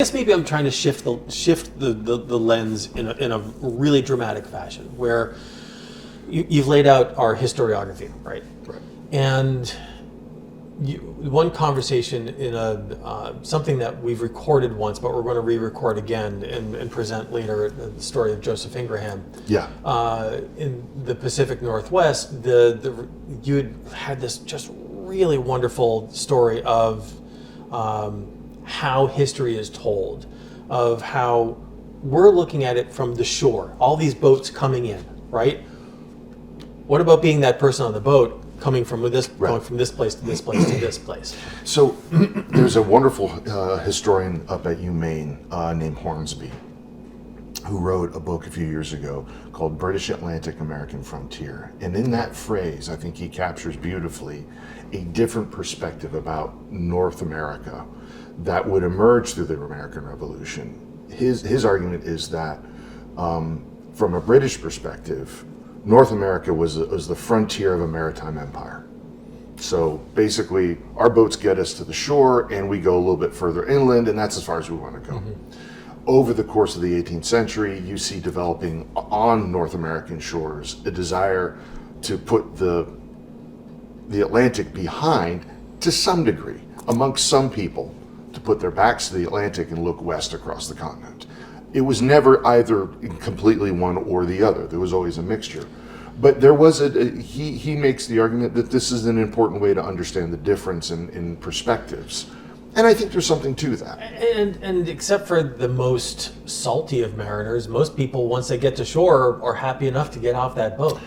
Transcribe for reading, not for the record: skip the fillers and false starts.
guess maybe I'm trying to shift the lens in a really dramatic fashion, where you've laid out our historiography, right? Right. And one conversation in something that we've recorded once, but we're going to re-record again and present later, the story of Joseph Ingraham. Yeah. In the Pacific Northwest, you had this just really wonderful story of how history is told, of how we're looking at it from the shore, all these boats coming in, right? What about being that person on the boat coming from going from this place to this place to this place? So there's a wonderful historian up at UMaine named Hornsby, who wrote a book a few years ago called British Atlantic American Frontier. And in that phrase, I think he captures beautifully a different perspective about North America that would emerge through the American Revolution. His argument is that from a British perspective, North America was the frontier of a maritime empire. So basically, our boats get us to the shore and we go a little bit further inland, and that's as far as we want to go. Over the course of the 18th century, you see developing on North American shores a desire to put the Atlantic behind to some degree, amongst some people, to put their backs to the Atlantic and look west across the continent. It was never either completely one or the other. There was always a mixture. But there was he makes the argument that this is an important way to understand the difference in perspectives. And I think there's something to that. And except for the most salty of mariners, most people, once they get to shore, are happy enough to get off that boat.